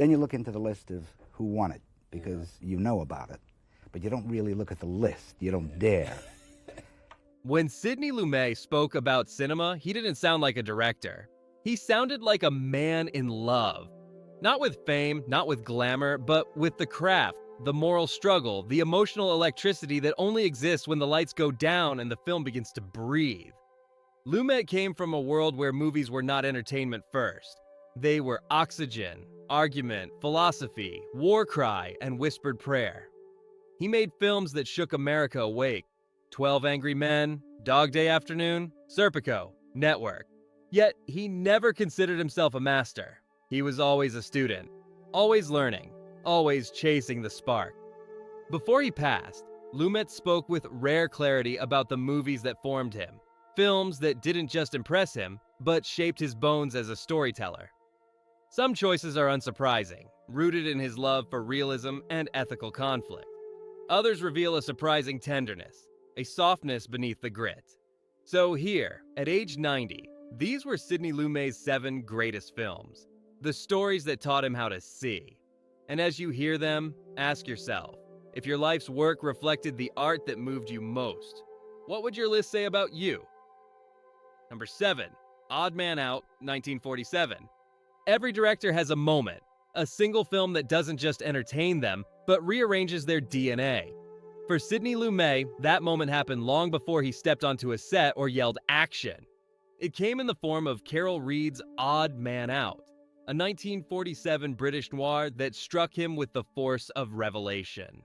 Then you look into the list of who won it, because you know about it. But you don't really look at the list. You don't dare. When Sidney Lumet spoke about cinema, he didn't sound like a director. He sounded like a man in love. Not with fame, not with glamour, but with the craft, the moral struggle, the emotional electricity that only exists when the lights go down and the film begins to breathe. Lumet came from a world where movies were not entertainment first. They were oxygen, argument, philosophy, war cry, and whispered prayer. He made films that shook America awake. 12 Angry Men, Dog Day Afternoon, Serpico, Network. Yet, he never considered himself a master. He was always a student, always learning, always chasing the spark. Before he passed, Lumet spoke with rare clarity about the movies that formed him, films that didn't just impress him, but shaped his bones as a storyteller. Some choices are unsurprising, rooted in his love for realism and ethical conflict. Others reveal a surprising tenderness, a softness beneath the grit. So here, at age 90, these were Sidney Lumet's 7 greatest films, the stories that taught him how to see. And as you hear them, ask yourself, if your life's work reflected the art that moved you most, what would your list say about you? Number 7, Odd Man Out, 1947. Every director has a moment, a single film that doesn't just entertain them, but rearranges their DNA. For Sidney Lumet, that moment happened long before he stepped onto a set or yelled action. It came in the form of Carol Reed's Odd Man Out, a 1947 British noir that struck him with the force of revelation.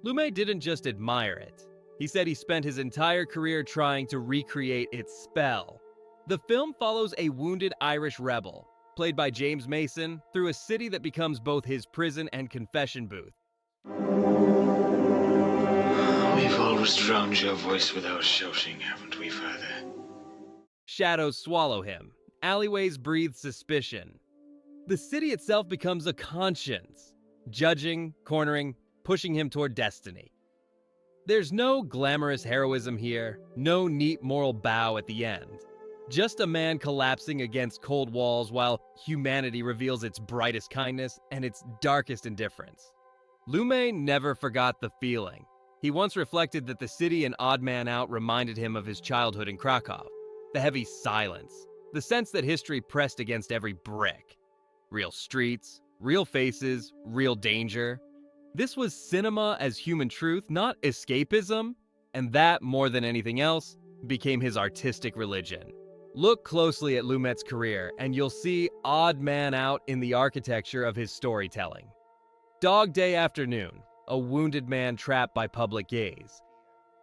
Lumet didn't just admire it. He said he spent his entire career trying to recreate its spell. The film follows a wounded Irish rebel, played by James Mason, through a city that becomes both his prison and confession booth. We've always drowned your voice without shouting, haven't we, Father? Shadows swallow him. Alleyways breathe suspicion. The city itself becomes a conscience, judging, cornering, pushing him toward destiny. There's no glamorous heroism here, no neat moral bow at the end. Just a man collapsing against cold walls while humanity reveals its brightest kindness and its darkest indifference. Lumet never forgot the feeling. He once reflected that the city in Odd Man Out reminded him of his childhood in Krakow. The heavy silence, the sense that history pressed against every brick. Real streets, real faces, real danger. This was cinema as human truth, not escapism, and that, more than anything else, became his artistic religion. Look closely at Lumet's career, and you'll see Odd Man Out in the architecture of his storytelling. Dog Day Afternoon, a wounded man trapped by public gaze.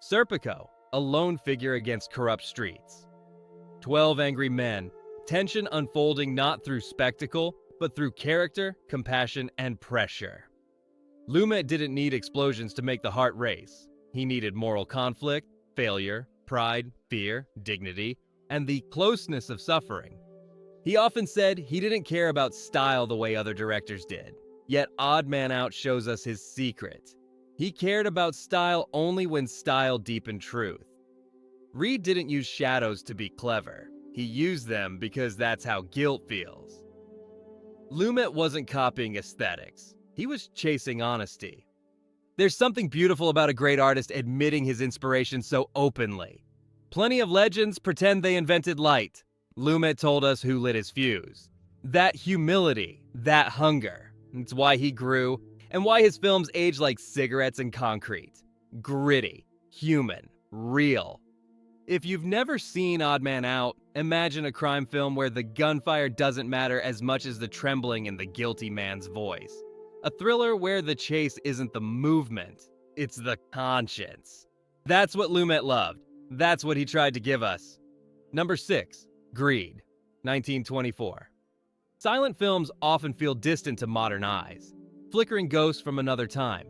Serpico, a lone figure against corrupt streets. 12 Angry Men, tension unfolding not through spectacle, but through character, compassion, and pressure. Lumet didn't need explosions to make the heart race. He needed moral conflict, failure, pride, fear, dignity, and the closeness of suffering. He often said he didn't care about style the way other directors did. Yet Odd Man Out shows us his secret. He cared about style only when style deepened truth. Reed didn't use shadows to be clever. He used them because that's how guilt feels. Lumet wasn't copying aesthetics. He was chasing honesty. There's something beautiful about a great artist admitting his inspiration so openly. Plenty of legends pretend they invented light. Lumet told us who lit his fuse. That humility, that hunger. It's why he grew, and why his films age like cigarettes and concrete. Gritty, human, real. If you've never seen Odd Man Out, imagine a crime film where the gunfire doesn't matter as much as the trembling in the guilty man's voice. A thriller where the chase isn't the movement, it's the conscience. That's what Lumet loved. That's what he tried to give us. Number 6, Greed, 1924. Silent films often feel distant to modern eyes, flickering ghosts from another time.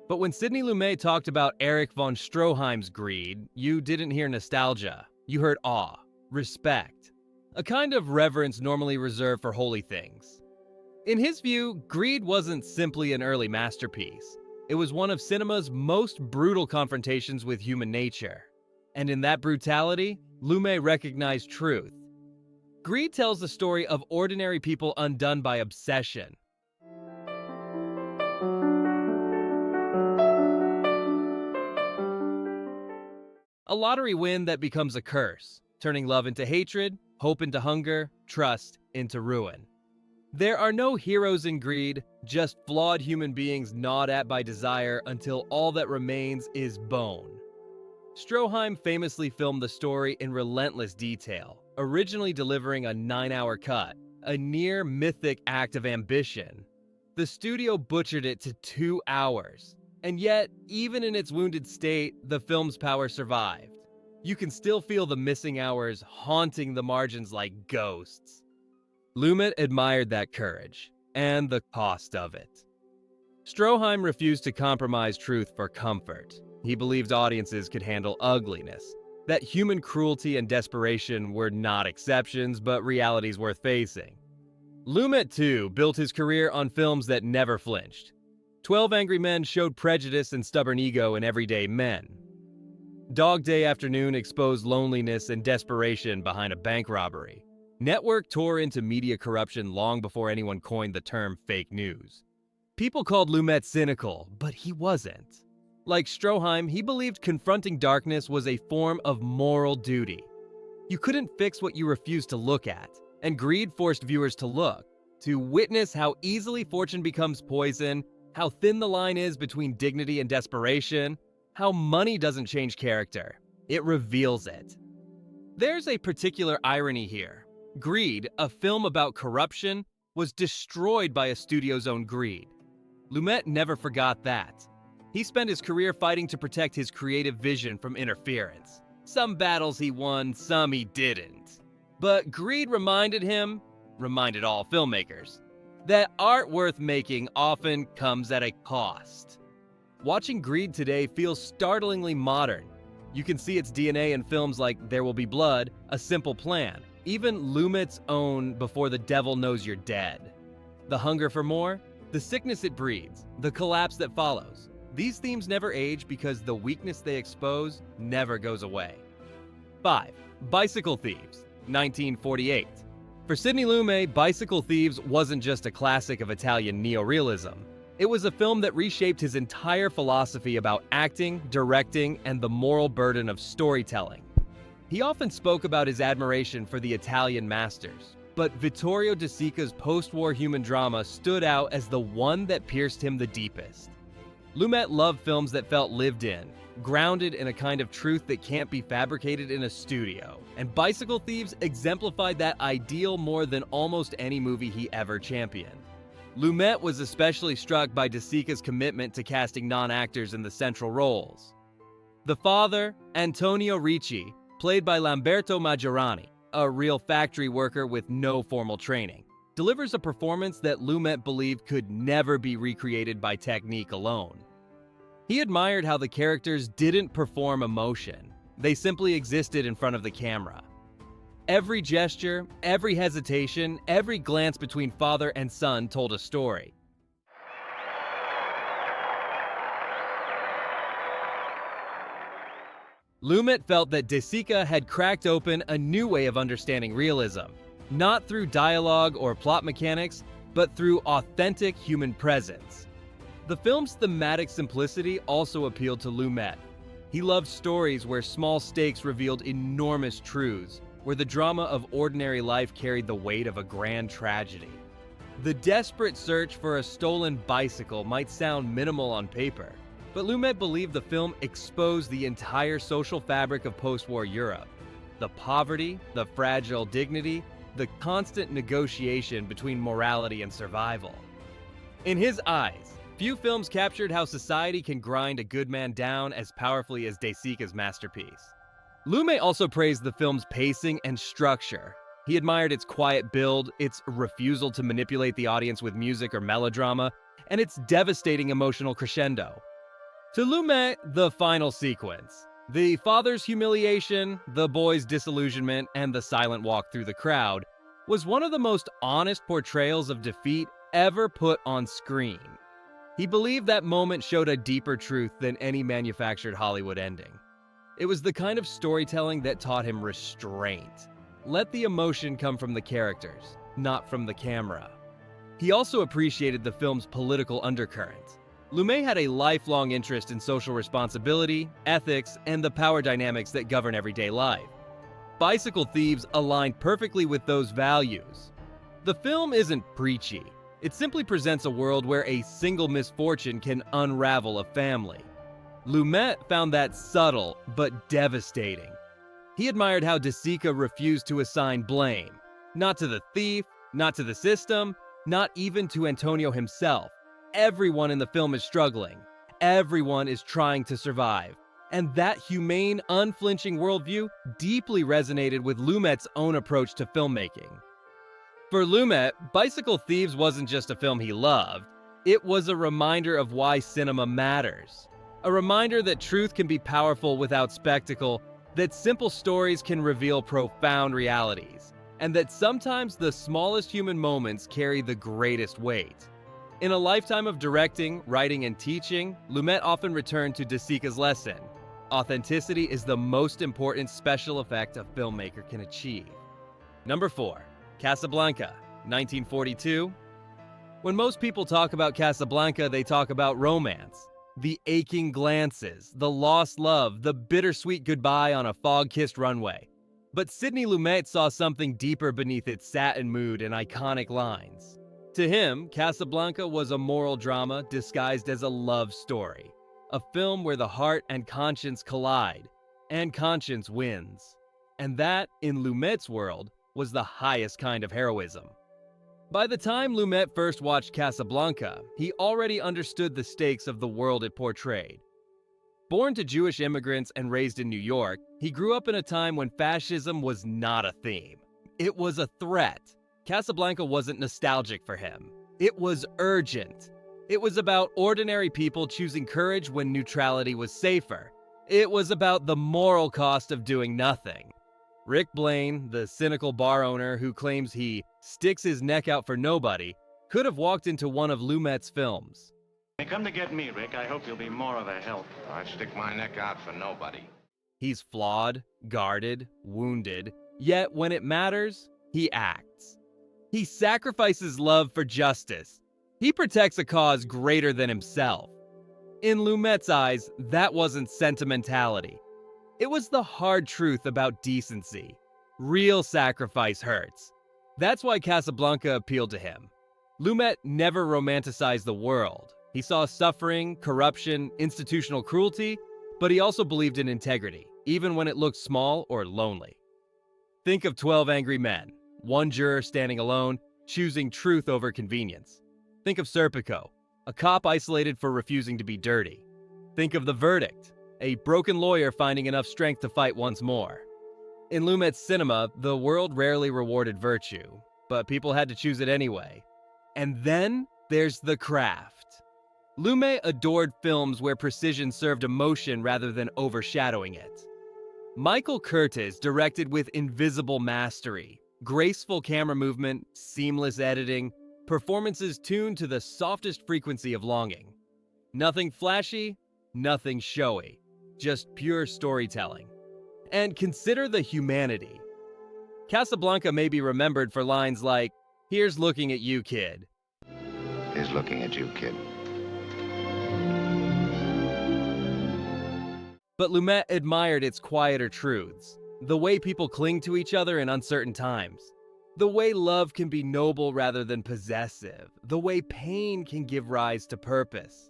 But when Sidney Lumet talked about Erich von Stroheim's Greed, you didn't hear nostalgia. You heard awe, respect, a kind of reverence normally reserved for holy things. In his view, Greed wasn't simply an early masterpiece. It was one of cinema's most brutal confrontations with human nature. And in that brutality, Lumet recognized truth. Greed tells the story of ordinary people undone by obsession. A lottery win that becomes a curse, turning love into hatred, hope into hunger, trust into ruin. There are no heroes in Greed, just flawed human beings gnawed at by desire until all that remains is bone. Stroheim famously filmed the story in relentless detail, originally delivering a 9-hour cut, a near mythic act of ambition. The studio butchered it to 2 hours, and yet, even in its wounded state, the film's power survived. You can still feel the missing hours haunting the margins like ghosts. Lumet admired that courage, and the cost of it. Stroheim refused to compromise truth for comfort. He believed audiences could handle ugliness, that human cruelty and desperation were not exceptions, but realities worth facing. Lumet, too, built his career on films that never flinched. 12 Angry Men showed prejudice and stubborn ego in everyday men. Dog Day Afternoon exposed loneliness and desperation behind a bank robbery. Network tore into media corruption long before anyone coined the term fake news. People called Lumet cynical, but he wasn't. Like Stroheim, he believed confronting darkness was a form of moral duty. You couldn't fix what you refused to look at, and Greed forced viewers to look, to witness how easily fortune becomes poison, how thin the line is between dignity and desperation, how money doesn't change character, it reveals it. There's a particular irony here. Greed, a film about corruption, was destroyed by a studio's own greed. Lumet never forgot that. He spent his career fighting to protect his creative vision from interference. Some battles he won, some he didn't. But Greed reminded all filmmakers, that art worth making often comes at a cost. Watching Greed today feels startlingly modern. You can see its DNA in films like There Will Be Blood, A Simple Plan, even Lumet's own Before the Devil Knows You're Dead. The hunger for more, the sickness it breeds, the collapse that follows. These themes never age because the weakness they expose never goes away. 5. Bicycle Thieves, 1948. For Sidney Lumet, Bicycle Thieves wasn't just a classic of Italian neorealism. It was a film that reshaped his entire philosophy about acting, directing, and the moral burden of storytelling. He often spoke about his admiration for the Italian masters, but Vittorio De Sica's post-war human drama stood out as the one that pierced him the deepest. Lumet loved films that felt lived in, grounded in a kind of truth that can't be fabricated in a studio, and Bicycle Thieves exemplified that ideal more than almost any movie he ever championed. Lumet was especially struck by De Sica's commitment to casting non-actors in the central roles. The father, Antonio Ricci, played by Lamberto Maggiorani, a real factory worker with no formal training, delivers a performance that Lumet believed could never be recreated by technique alone. He admired how the characters didn't perform emotion. They simply existed in front of the camera. Every gesture, every hesitation, every glance between father and son told a story. Lumet felt that De Sica had cracked open a new way of understanding realism, not through dialogue or plot mechanics, but through authentic human presence. The film's thematic simplicity also appealed to Lumet. He loved stories where small stakes revealed enormous truths, where the drama of ordinary life carried the weight of a grand tragedy. The desperate search for a stolen bicycle might sound minimal on paper, but Lumet believed the film exposed the entire social fabric of post-war Europe. The poverty, the fragile dignity, the constant negotiation between morality and survival. In his eyes, few films captured how society can grind a good man down as powerfully as De Sica's masterpiece. Lumet also praised the film's pacing and structure. He admired its quiet build, its refusal to manipulate the audience with music or melodrama, and its devastating emotional crescendo. To Lumet, the final sequence, the father's humiliation, the boy's disillusionment, and the silent walk through the crowd, was one of the most honest portrayals of defeat ever put on screen. He believed that moment showed a deeper truth than any manufactured Hollywood ending. It was the kind of storytelling that taught him restraint. Let the emotion come from the characters, not from the camera. He also appreciated the film's political undercurrent. Lumet had a lifelong interest in social responsibility, ethics, and the power dynamics that govern everyday life. Bicycle Thieves aligned perfectly with those values. The film isn't preachy. It simply presents a world where a single misfortune can unravel a family. Lumet found that subtle but devastating. He admired how De Sica refused to assign blame, not to the thief, not to the system, not even to Antonio himself. Everyone in the film is struggling. Everyone is trying to survive. And that humane, unflinching worldview deeply resonated with Lumet's own approach to filmmaking. For Lumet, Bicycle Thieves wasn't just a film he loved. It was a reminder of why cinema matters. A reminder that truth can be powerful without spectacle, that simple stories can reveal profound realities, and that sometimes the smallest human moments carry the greatest weight. In a lifetime of directing, writing, and teaching, Lumet often returned to De Sica's lesson. Authenticity is the most important special effect a filmmaker can achieve. Number 4. Casablanca, 1942. When most people talk about Casablanca, they talk about romance. The aching glances, the lost love, the bittersweet goodbye on a fog-kissed runway. But Sidney Lumet saw something deeper beneath its satin mood and iconic lines. To him, Casablanca was a moral drama disguised as a love story. A film where the heart and conscience collide, and conscience wins. And that, in Lumet's world, was the highest kind of heroism. By the time Lumet first watched Casablanca, he already understood the stakes of the world it portrayed. Born to Jewish immigrants and raised in New York, he grew up in a time when fascism was not a theme. It was a threat. Casablanca wasn't nostalgic for him. It was urgent. It was about ordinary people choosing courage when neutrality was safer. It was about the moral cost of doing nothing. Rick Blaine, the cynical bar owner who claims he sticks his neck out for nobody, could have walked into one of Lumet's films. They come to get me, Rick. I hope you'll be more of a help. I stick my neck out for nobody. He's flawed, guarded, wounded, yet when it matters, he acts. He sacrifices love for justice. He protects a cause greater than himself. In Lumet's eyes, that wasn't sentimentality. It was the hard truth about decency. Real sacrifice hurts. That's why Casablanca appealed to him. Lumet never romanticized the world. He saw suffering, corruption, institutional cruelty, but he also believed in integrity, even when it looked small or lonely. Think of 12 Angry Men, one juror standing alone, choosing truth over convenience. Think of Serpico, a cop isolated for refusing to be dirty. Think of The Verdict, a broken lawyer finding enough strength to fight once more. In Lumet's cinema, the world rarely rewarded virtue, but people had to choose it anyway. And then there's the craft. Lumet adored films where precision served emotion rather than overshadowing it. Michael Curtiz directed with invisible mastery, graceful camera movement, seamless editing, performances tuned to the softest frequency of longing. Nothing flashy, nothing showy. Just pure storytelling. And consider the humanity. Casablanca may be remembered for lines like, "Here's looking at you, kid." He's looking at you, kid. But Lumet admired its quieter truths. The way people cling to each other in uncertain times. The way love can be noble rather than possessive. The way pain can give rise to purpose.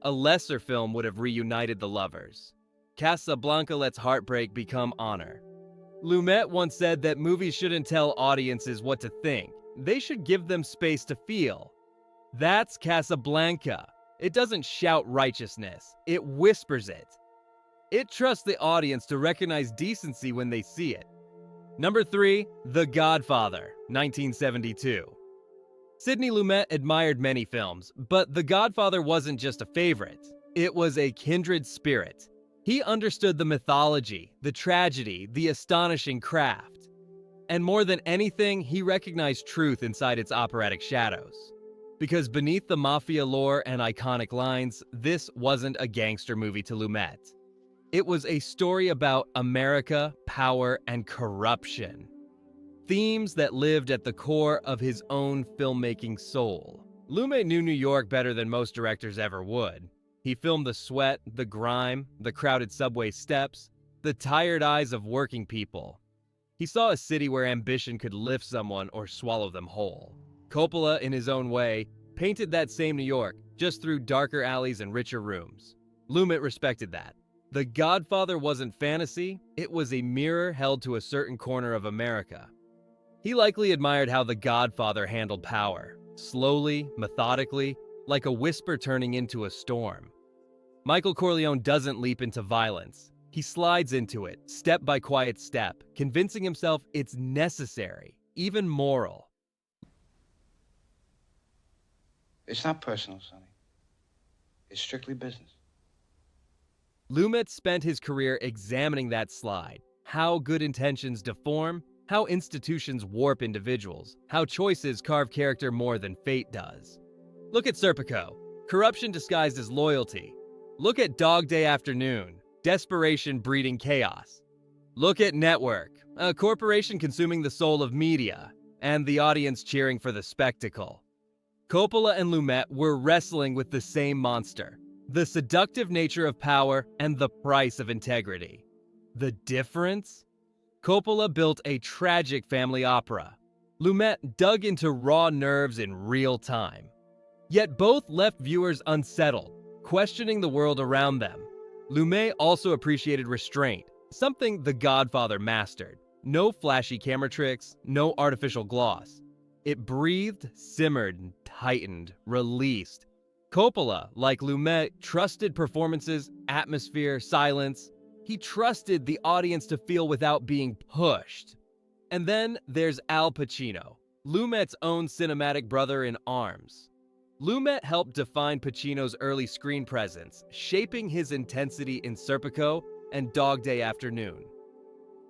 A lesser film would have reunited the lovers. Casablanca lets heartbreak become honor. Lumet once said that movies shouldn't tell audiences what to think. They should give them space to feel. That's Casablanca. It doesn't shout righteousness. It whispers it. It trusts the audience to recognize decency when they see it. Number 3, The Godfather, 1972. Sidney Lumet admired many films, but The Godfather wasn't just a favorite. It was a kindred spirit. He understood the mythology, the tragedy, the astonishing craft. And more than anything, he recognized truth inside its operatic shadows. Because beneath the mafia lore and iconic lines, this wasn't a gangster movie to Lumet. It was a story about America, power, and corruption. Themes that lived at the core of his own filmmaking soul. Lumet knew New York better than most directors ever would. He filmed the sweat, the grime, the crowded subway steps, the tired eyes of working people. He saw a city where ambition could lift someone or swallow them whole. Coppola, in his own way, painted that same New York, just through darker alleys and richer rooms. Lumet respected that. The Godfather wasn't fantasy, it was a mirror held to a certain corner of America. He likely admired how The Godfather handled power, slowly, methodically, like a whisper turning into a storm. Michael Corleone doesn't leap into violence. He slides into it, step by quiet step, convincing himself it's necessary, even moral. It's not personal, Sonny. It's strictly business. Lumet spent his career examining that slide, how good intentions deform, how institutions warp individuals, how choices carve character more than fate does. Look at Serpico, corruption disguised as loyalty. Look at Dog Day Afternoon, desperation breeding chaos. Look at Network, a corporation consuming the soul of media, and the audience cheering for the spectacle. Coppola and Lumet were wrestling with the same monster, the seductive nature of power and the price of integrity. The difference? Coppola built a tragic family opera. Lumet dug into raw nerves in real time. Yet both left viewers unsettled, questioning the world around them. Lumet also appreciated restraint, something The Godfather mastered. No flashy camera tricks, no artificial gloss. It breathed, simmered, tightened, released. Coppola, like Lumet, trusted performances, atmosphere, silence. He trusted the audience to feel without being pushed. And then there's Al Pacino, Lumet's own cinematic brother in arms. Lumet helped define Pacino's early screen presence, shaping his intensity in Serpico and Dog Day Afternoon.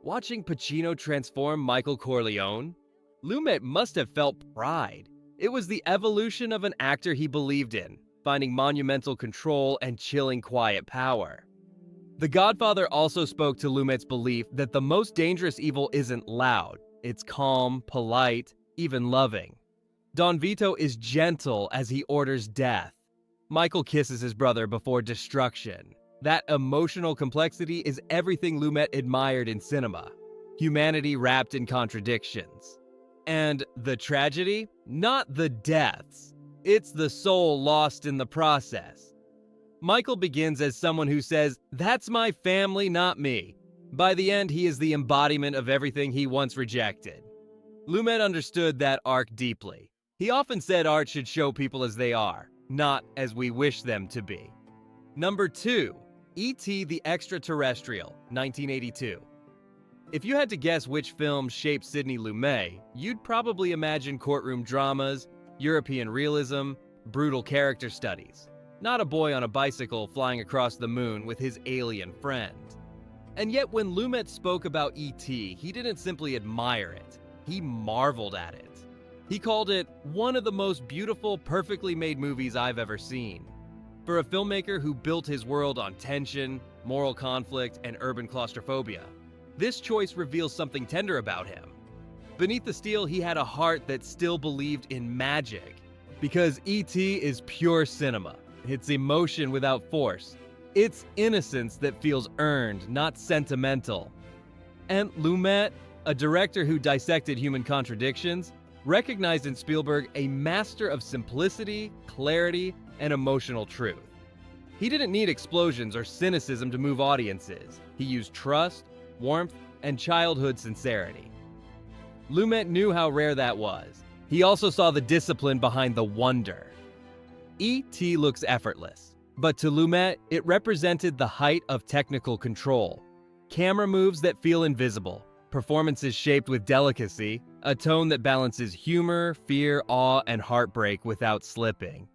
Watching Pacino transform Michael Corleone, Lumet must have felt pride. It was the evolution of an actor he believed in, finding monumental control and chilling quiet power. The Godfather also spoke to Lumet's belief that the most dangerous evil isn't loud, it's calm, polite, even loving. Don Vito is gentle as he orders death. Michael kisses his brother before destruction. That emotional complexity is everything Lumet admired in cinema. Humanity wrapped in contradictions. And the tragedy? Not the deaths. It's the soul lost in the process. Michael begins as someone who says, "That's my family, not me." By the end, he is the embodiment of everything he once rejected. Lumet understood that arc deeply. He often said art should show people as they are, not as we wish them to be. Number 2, E.T. the Extraterrestrial, 1982. If you had to guess which film shaped Sidney Lumet, you'd probably imagine courtroom dramas, European realism, brutal character studies. Not a boy on a bicycle flying across the moon with his alien friend. And yet when Lumet spoke about E.T., he didn't simply admire it, he marveled at it. He called it one of the most beautiful, perfectly made movies I've ever seen. For a filmmaker who built his world on tension, moral conflict, and urban claustrophobia, this choice reveals something tender about him. Beneath the steel, he had a heart that still believed in magic. Because E.T. is pure cinema. It's emotion without force. It's innocence that feels earned, not sentimental. And Lumet, a director who dissected human contradictions, recognized in Spielberg a master of simplicity, clarity, and emotional truth. He didn't need explosions or cynicism to move audiences. He used trust, warmth, and childhood sincerity. Lumet knew how rare that was. He also saw the discipline behind the wonder. E.T. looks effortless, but to Lumet, it represented the height of technical control. Camera moves that feel invisible, performances shaped with delicacy, a tone that balances humor, fear, awe, and heartbreak without slipping.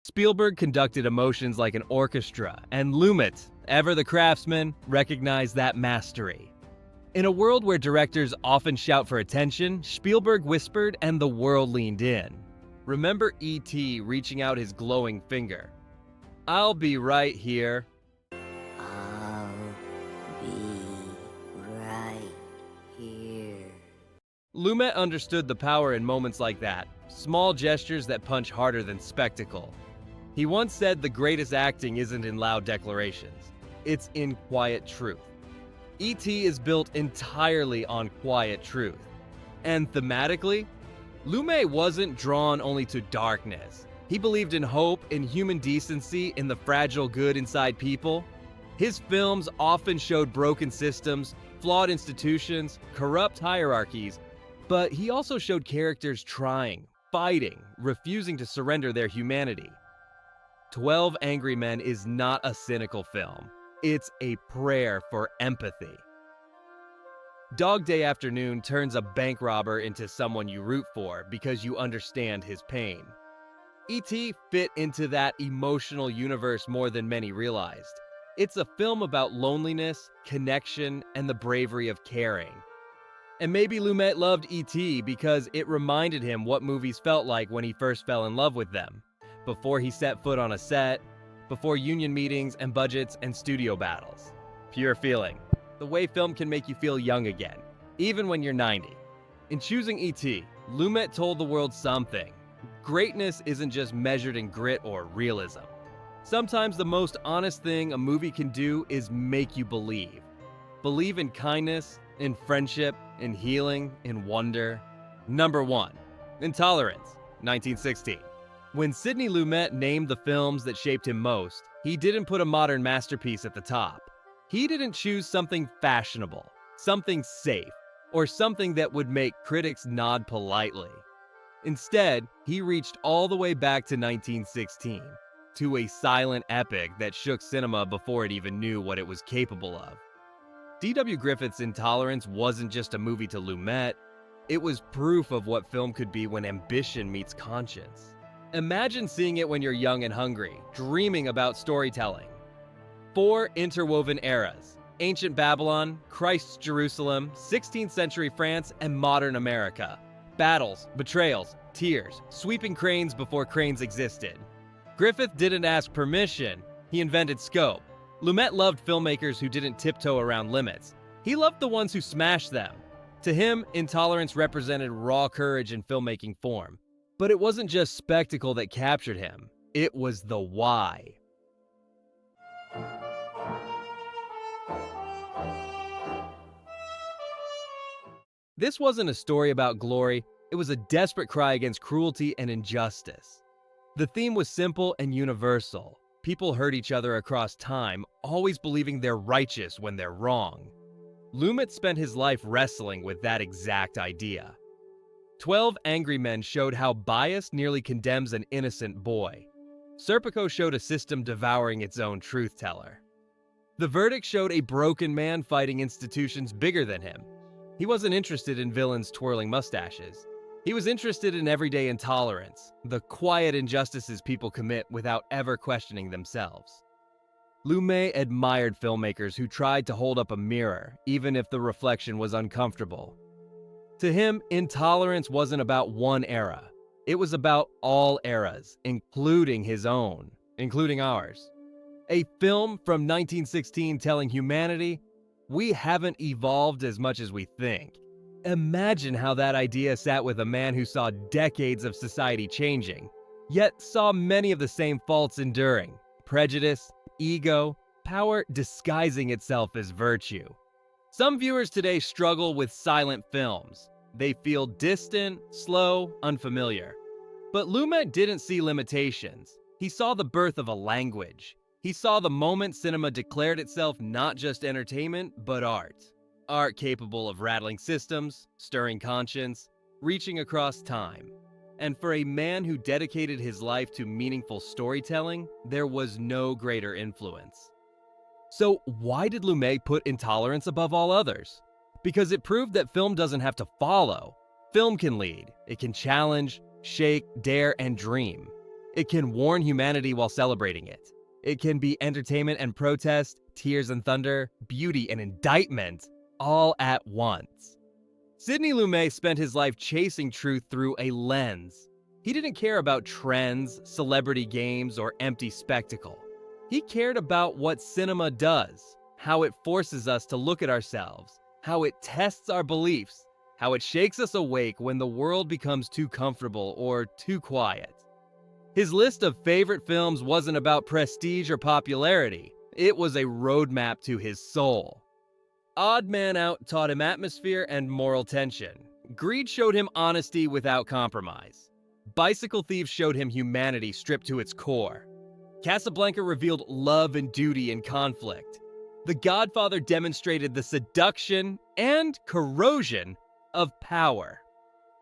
Spielberg conducted emotions like an orchestra, and Lumet, ever the craftsman, recognized that mastery. In a world where directors often shout for attention, Spielberg whispered and the world leaned in. Remember E.T. reaching out his glowing finger. "I'll be right here." I'll be right Lumet understood the power in moments like that, small gestures that punch harder than spectacle. He once said the greatest acting isn't in loud declarations, it's in quiet truth. E.T. is built entirely on quiet truth. And thematically, Lumet wasn't drawn only to darkness. He believed in hope, in human decency, in the fragile good inside people. His films often showed broken systems, flawed institutions, corrupt hierarchies, but he also showed characters trying, fighting, refusing to surrender their humanity. 12 Angry Men is not a cynical film. It's a prayer for empathy. Dog Day Afternoon turns a bank robber into someone you root for because you understand his pain. E.T. fit into that emotional universe more than many realized. It's a film about loneliness, connection, and the bravery of caring. And maybe Lumet loved E.T. because it reminded him what movies felt like when he first fell in love with them, before he set foot on a set, before union meetings and budgets and studio battles. Pure feeling. The way film can make you feel young again, even when you're 90. In choosing E.T., Lumet told the world something. Greatness isn't just measured in grit or realism. Sometimes the most honest thing a movie can do is make you believe. Believe in kindness, in friendship, in healing, in wonder. Number 1. Intolerance, 1916. When Sidney Lumet named the films that shaped him most, he didn't put a modern masterpiece at the top. He didn't choose something fashionable, something safe, or something that would make critics nod politely. Instead, he reached all the way back to 1916, to a silent epic that shook cinema before it even knew what it was capable of. D.W. Griffith's Intolerance wasn't just a movie to Lumet, it was proof of what film could be when ambition meets conscience. Imagine seeing it when you're young and hungry, dreaming about storytelling. 4 interwoven eras: ancient Babylon, Christ's Jerusalem, 16th century France, and modern America. Battles, betrayals, tears, sweeping cranes before cranes existed. Griffith didn't ask permission, he invented scope. Lumet loved filmmakers who didn't tiptoe around limits. He loved the ones who smashed them. To him, Intolerance represented raw courage in filmmaking form. But it wasn't just spectacle that captured him, it was the why. This wasn't a story about glory, it was a desperate cry against cruelty and injustice. The theme was simple and universal. People hurt each other across time, always believing they're righteous when they're wrong. Lumet spent his life wrestling with that exact idea. 12 Angry Men showed how bias nearly condemns an innocent boy. Serpico showed a system devouring its own truth-teller. The Verdict showed a broken man fighting institutions bigger than him. He wasn't interested in villains twirling mustaches. He was interested in everyday intolerance, the quiet injustices people commit without ever questioning themselves. Lumet admired filmmakers who tried to hold up a mirror, even if the reflection was uncomfortable. To him, Intolerance wasn't about one era. It was about all eras, including his own, including ours. A film from 1916 telling humanity, we haven't evolved as much as we think. Imagine how that idea sat with a man who saw decades of society changing, yet saw many of the same faults enduring: prejudice, ego, power disguising itself as virtue. Some viewers today struggle with silent films. They feel distant, slow, unfamiliar. But Lumet didn't see limitations. He saw the birth of a language. He saw the moment cinema declared itself not just entertainment, but art. Art capable of rattling systems, stirring conscience, reaching across time. And for a man who dedicated his life to meaningful storytelling, there was no greater influence. So why did Lumet put Intolerance above all others? Because it proved that film doesn't have to follow. Film can lead. It can challenge, shake, dare, and dream. It can warn humanity while celebrating it. It can be entertainment and protest, tears and thunder, beauty and indictment, all at once. Sidney Lumet spent his life chasing truth through a lens. He didn't care about trends, celebrity games, or empty spectacle. He cared about what cinema does, how it forces us to look at ourselves, how it tests our beliefs, how it shakes us awake when the world becomes too comfortable or too quiet. His list of favorite films wasn't about prestige or popularity. It was a roadmap to his soul. Odd Man Out taught him atmosphere and moral tension. Greed showed him honesty without compromise. Bicycle Thieves showed him humanity stripped to its core. Casablanca revealed love and duty in conflict. The Godfather demonstrated the seduction and corrosion of power.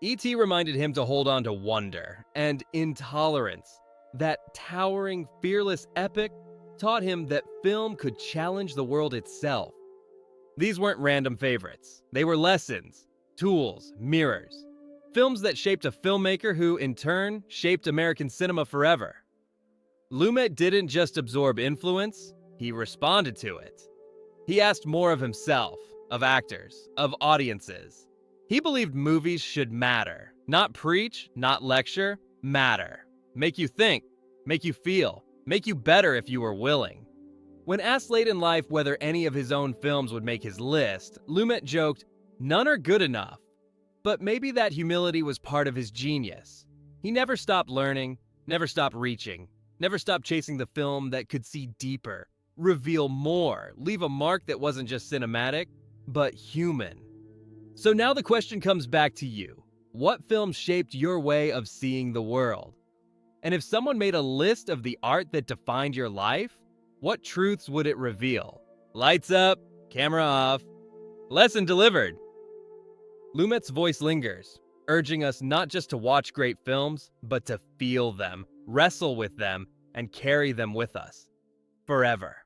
E.T. reminded him to hold on to wonder and intolerance. That towering, fearless epic taught him that film could challenge the world itself. These weren't random favorites. They were lessons, tools, mirrors. Films that shaped a filmmaker who, in turn, shaped American cinema forever. Lumet didn't just absorb influence, he responded to it. He asked more of himself, of actors, of audiences. He believed movies should matter. Not preach, not lecture, matter. Make you think, make you feel, make you better if you were willing. When asked late in life whether any of his own films would make his list, Lumet joked, "None are good enough." But maybe that humility was part of his genius. He never stopped learning, never stopped reaching, never stopped chasing the film that could see deeper, reveal more, leave a mark that wasn't just cinematic, but human. So now the question comes back to you. What film shaped your way of seeing the world? And if someone made a list of the art that defined your life, what truths would it reveal? Lights up, camera off. Lesson delivered. Lumet's voice lingers, urging us not just to watch great films, but to feel them, wrestle with them, and carry them with us forever.